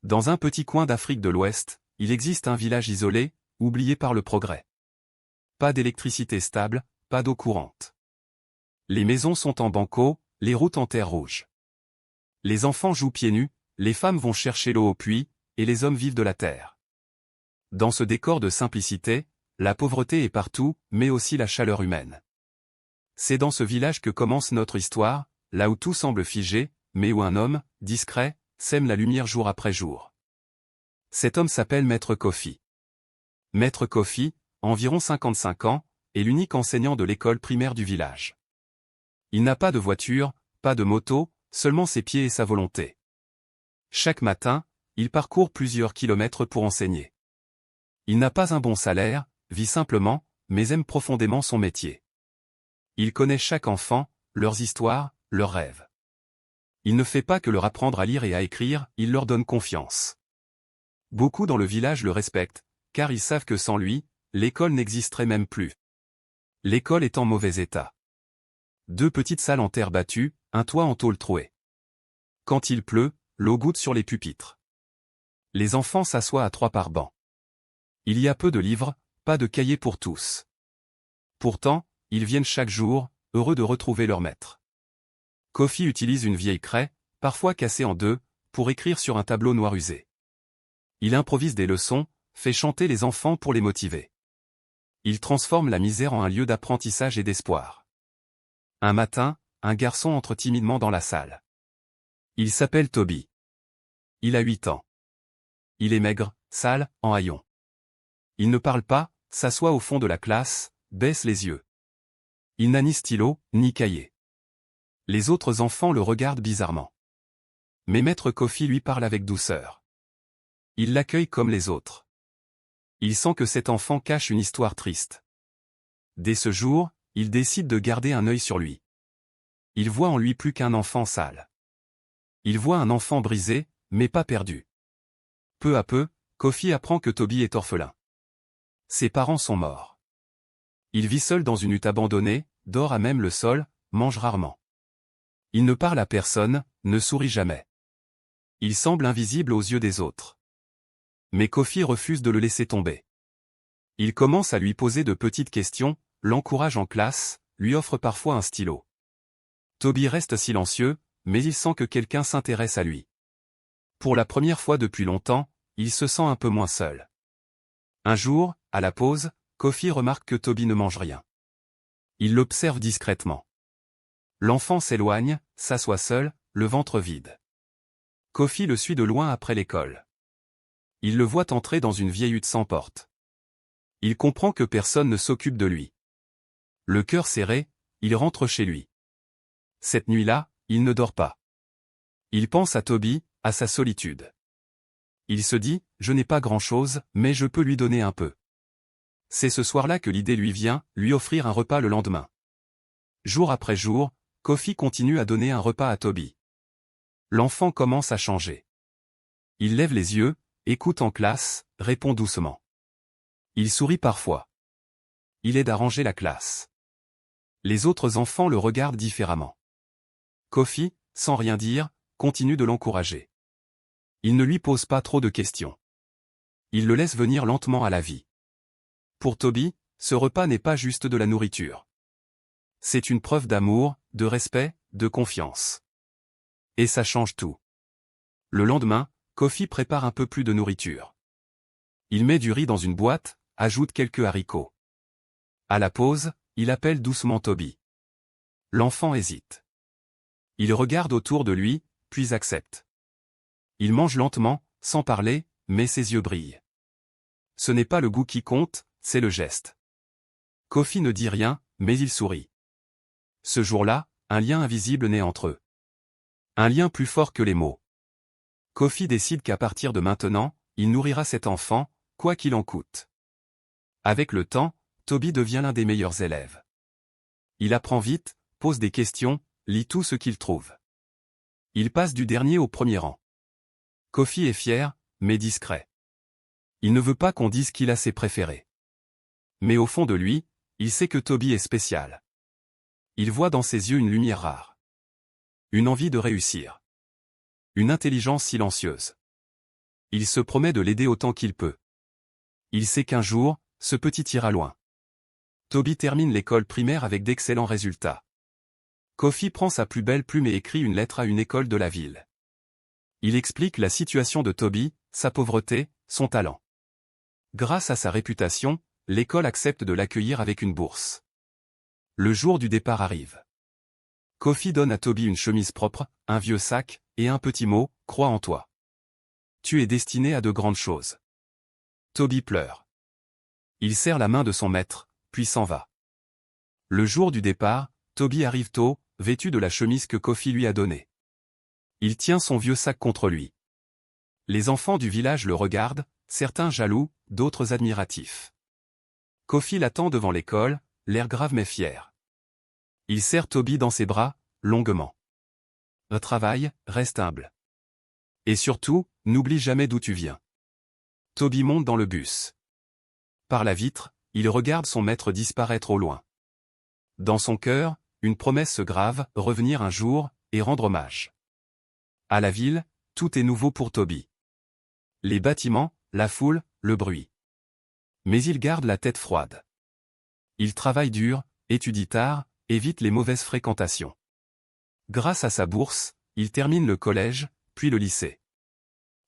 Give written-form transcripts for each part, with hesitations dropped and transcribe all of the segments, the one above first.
Dans un petit coin d'Afrique de l'Ouest, il existe un village isolé, oublié par le progrès. Pas d'électricité stable, pas d'eau courante. Les maisons sont en banco, les routes en terre rouge. Les enfants jouent pieds nus, les femmes vont chercher l'eau au puits, et les hommes vivent de la terre. Dans ce décor de simplicité, la pauvreté est partout, mais aussi la chaleur humaine. C'est dans ce village que commence notre histoire, là où tout semble figé, mais où un homme, discret, sème la lumière jour après jour. Cet homme s'appelle Maître Kofi. Maître Kofi, environ 55 ans, est l'unique enseignant de l'école primaire du village. Il n'a pas de voiture, pas de moto, seulement ses pieds et sa volonté. Chaque matin, il parcourt plusieurs kilomètres pour enseigner. Il n'a pas un bon salaire, vit simplement, mais aime profondément son métier. Il connaît chaque enfant, leurs histoires, leurs rêves. Il ne fait pas que leur apprendre à lire et à écrire, il leur donne confiance. Beaucoup dans le village le respectent, car ils savent que sans lui, l'école n'existerait même plus. L'école est en mauvais état. 2 petites salles en terre battue, un toit en tôle trouée. Quand il pleut, l'eau goutte sur les pupitres. Les enfants s'assoient à 3 par banc. Il y a peu de livres, pas de cahiers pour tous. Pourtant, ils viennent chaque jour, heureux de retrouver leur maître. Kofi utilise une vieille craie, parfois cassée en 2, pour écrire sur un tableau noir usé. Il improvise des leçons, fait chanter les enfants pour les motiver. Il transforme la misère en un lieu d'apprentissage et d'espoir. Un matin, un garçon entre timidement dans la salle. Il s'appelle Toby. Il a 8 ans. Il est maigre, sale, en haillons. Il ne parle pas, s'assoit au fond de la classe, baisse les yeux. Il n'a ni stylo, ni cahier. Les autres enfants le regardent bizarrement. Mais Maître Kofi lui parle avec douceur. Il l'accueille comme les autres. Il sent que cet enfant cache une histoire triste. Dès ce jour, il décide de garder un œil sur lui. Il voit en lui plus qu'un enfant sale. Il voit un enfant brisé, mais pas perdu. Peu à peu, Kofi apprend que Toby est orphelin. Ses parents sont morts. Il vit seul dans une hutte abandonnée, dort à même le sol, mange rarement. Il ne parle à personne, ne sourit jamais. Il semble invisible aux yeux des autres. Mais Kofi refuse de le laisser tomber. Il commence à lui poser de petites questions, l'encourage en classe, lui offre parfois un stylo. Toby reste silencieux, mais il sent que quelqu'un s'intéresse à lui. Pour la première fois depuis longtemps, il se sent un peu moins seul. Un jour, à la pause, Kofi remarque que Toby ne mange rien. Il l'observe discrètement. L'enfant s'éloigne, s'assoit seul, le ventre vide. Kofi le suit de loin après l'école. Il le voit entrer dans une vieille hutte sans porte. Il comprend que personne ne s'occupe de lui. Le cœur serré, il rentre chez lui. Cette nuit-là, il ne dort pas. Il pense à Toby, à sa solitude. Il se dit, je n'ai pas grand-chose, mais je peux lui donner un peu. C'est ce soir-là que l'idée lui vient, lui offrir un repas le lendemain. Jour après jour, Kofi continue à donner un repas à Toby. L'enfant commence à changer. Il lève les yeux, écoute en classe, répond doucement. Il sourit parfois. Il aide à ranger la classe. Les autres enfants le regardent différemment. Kofi, sans rien dire, continue de l'encourager. Il ne lui pose pas trop de questions. Il le laisse venir lentement à la vie. Pour Toby, ce repas n'est pas juste de la nourriture. C'est une preuve d'amour, de respect, de confiance. Et ça change tout. Le lendemain, Kofi prépare un peu plus de nourriture. Il met du riz dans une boîte, ajoute quelques haricots. À la pause, il appelle doucement Toby. L'enfant hésite. Il regarde autour de lui, puis accepte. Il mange lentement, sans parler, mais ses yeux brillent. Ce n'est pas le goût qui compte, c'est le geste. Kofi ne dit rien, mais il sourit. Ce jour-là, un lien invisible naît entre eux. Un lien plus fort que les mots. Kofi décide qu'à partir de maintenant, il nourrira cet enfant, quoi qu'il en coûte. Avec le temps, Toby devient l'un des meilleurs élèves. Il apprend vite, pose des questions, lit tout ce qu'il trouve. Il passe du dernier au premier rang. Kofi est fier, mais discret. Il ne veut pas qu'on dise qu'il a ses préférés. Mais au fond de lui, il sait que Toby est spécial. Il voit dans ses yeux une lumière rare. Une envie de réussir. Une intelligence silencieuse. Il se promet de l'aider autant qu'il peut. Il sait qu'un jour, ce petit ira loin. Toby termine l'école primaire avec d'excellents résultats. Kofi prend sa plus belle plume et écrit une lettre à une école de la ville. Il explique la situation de Toby, sa pauvreté, son talent. Grâce à sa réputation, l'école accepte de l'accueillir avec une bourse. Le jour du départ arrive. Kofi donne à Toby une chemise propre, un vieux sac, et un petit mot, « Crois en toi. Tu es destiné à de grandes choses. » Toby pleure. Il serre la main de son maître, puis s'en va. Le jour du départ, Toby arrive tôt, vêtu de la chemise que Kofi lui a donnée. Il tient son vieux sac contre lui. Les enfants du village le regardent, certains jaloux, d'autres admiratifs. Kofi l'attend devant l'école, l'air grave mais fier. Il serre Toby dans ses bras, longuement. Travaille, reste humble. Et surtout, n'oublie jamais d'où tu viens. Toby monte dans le bus. Par la vitre, il regarde son maître disparaître au loin. Dans son cœur, une promesse se grave, revenir un jour, et rendre hommage. À la ville, tout est nouveau pour Toby. Les bâtiments, la foule, le bruit. Mais il garde la tête froide. Il travaille dur, étudie tard, évite les mauvaises fréquentations. Grâce à sa bourse, il termine le collège, puis le lycée.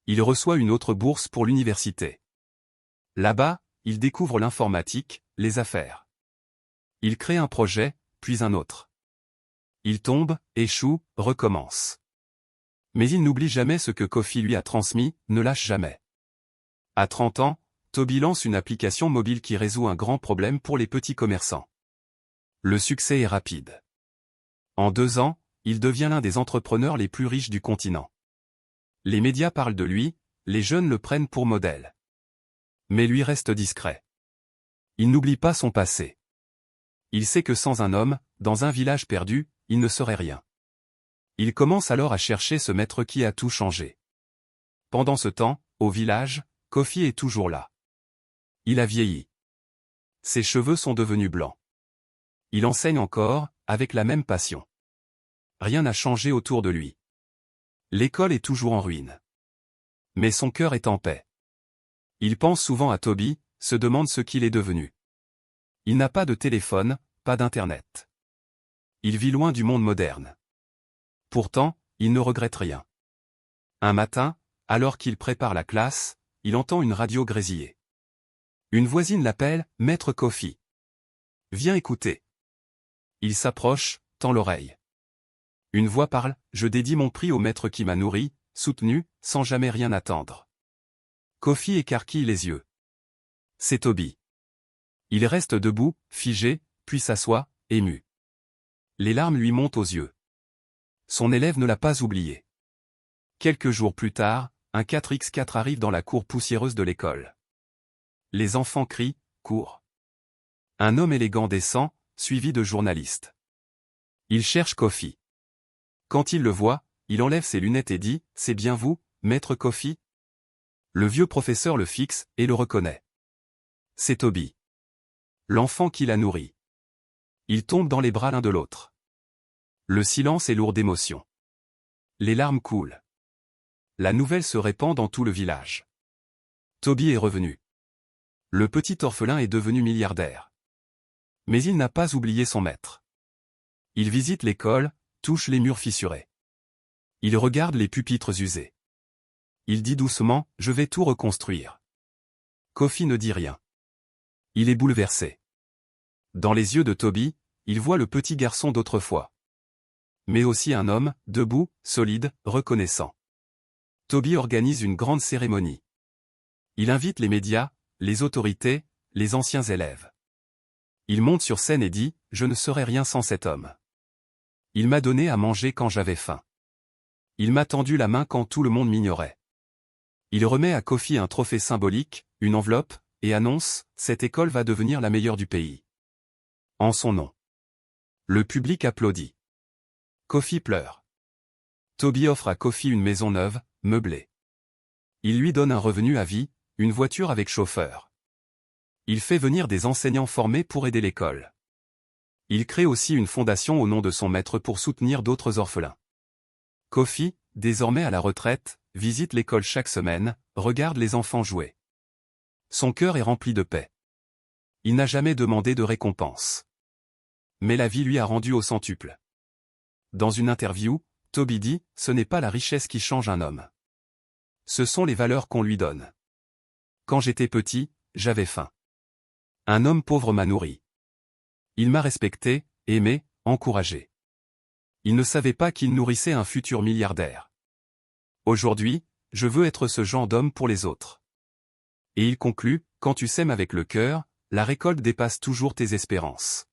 Il reçoit une autre bourse pour l'université. Là-bas, il découvre l'informatique, les affaires. Il crée un projet, puis un autre. Il tombe, échoue, recommence. Mais il n'oublie jamais ce que Kofi lui a transmis, ne lâche jamais. À 30 ans, Toby lance une application mobile qui résout un grand problème pour les petits commerçants. Le succès est rapide. En 2 ans, il devient l'un des entrepreneurs les plus riches du continent. Les médias parlent de lui, les jeunes le prennent pour modèle. Mais lui reste discret. Il n'oublie pas son passé. Il sait que sans un homme, dans un village perdu, il ne serait rien. Il commence alors à chercher ce maître qui a tout changé. Pendant ce temps, au village, Kofi est toujours là. Il a vieilli. Ses cheveux sont devenus blancs. Il enseigne encore, avec la même passion. Rien n'a changé autour de lui. L'école est toujours en ruine. Mais son cœur est en paix. Il pense souvent à Toby, se demande ce qu'il est devenu. Il n'a pas de téléphone, pas d'internet. Il vit loin du monde moderne. Pourtant, il ne regrette rien. Un matin, alors qu'il prépare la classe, il entend une radio grésiller. Une voisine l'appelle, « Maître Kofi. Viens écouter. » Il s'approche, tend l'oreille. Une voix parle, « Je dédie mon prix au maître qui m'a nourri, soutenu, sans jamais rien attendre. » Kofi écarquille les yeux. C'est Toby. Il reste debout, figé, puis s'assoit, ému. Les larmes lui montent aux yeux. Son élève ne l'a pas oublié. Quelques jours plus tard, un 4x4 arrive dans la cour poussiéreuse de l'école. Les enfants crient, courent. Un homme élégant descend, suivi de journalistes. Il cherche Kofi. Quand il le voit, il enlève ses lunettes et dit, « C'est bien vous, maître Kofi ?» Le vieux professeur le fixe et le reconnaît. C'est Toby. L'enfant qui l'a nourri. Ils tombent dans les bras l'un de l'autre. Le silence est lourd d'émotion. Les larmes coulent. La nouvelle se répand dans tout le village. Toby est revenu. Le petit orphelin est devenu milliardaire. Mais il n'a pas oublié son maître. Il visite l'école, touche les murs fissurés. Il regarde les pupitres usés. Il dit doucement, « Je vais tout reconstruire. » Kofi ne dit rien. Il est bouleversé. Dans les yeux de Toby, il voit le petit garçon d'autrefois. Mais aussi un homme, debout, solide, reconnaissant. Toby organise une grande cérémonie. Il invite les médias, les autorités, les anciens élèves. Il monte sur scène et dit, « Je ne serais rien sans cet homme. Il m'a donné à manger quand j'avais faim. Il m'a tendu la main quand tout le monde m'ignorait. » Il remet à Kofi un trophée symbolique, une enveloppe, et annonce, « Cette école va devenir la meilleure du pays. » En son nom. Le public applaudit. Kofi pleure. Toby offre à Kofi une maison neuve, meublée. Il lui donne un revenu à vie, une voiture avec chauffeur. Il fait venir des enseignants formés pour aider l'école. Il crée aussi une fondation au nom de son maître pour soutenir d'autres orphelins. Kofi, désormais à la retraite, visite l'école chaque semaine, regarde les enfants jouer. Son cœur est rempli de paix. Il n'a jamais demandé de récompense. Mais la vie lui a rendu au centuple. Dans une interview, Toby dit « Ce n'est pas la richesse qui change un homme. Ce sont les valeurs qu'on lui donne. Quand j'étais petit, j'avais faim. Un homme pauvre m'a nourri. Il m'a respecté, aimé, encouragé. Il ne savait pas qu'il nourrissait un futur milliardaire. Aujourd'hui, je veux être ce genre d'homme pour les autres. » Et il conclut « Quand tu sèmes avec le cœur, la récolte dépasse toujours tes espérances. »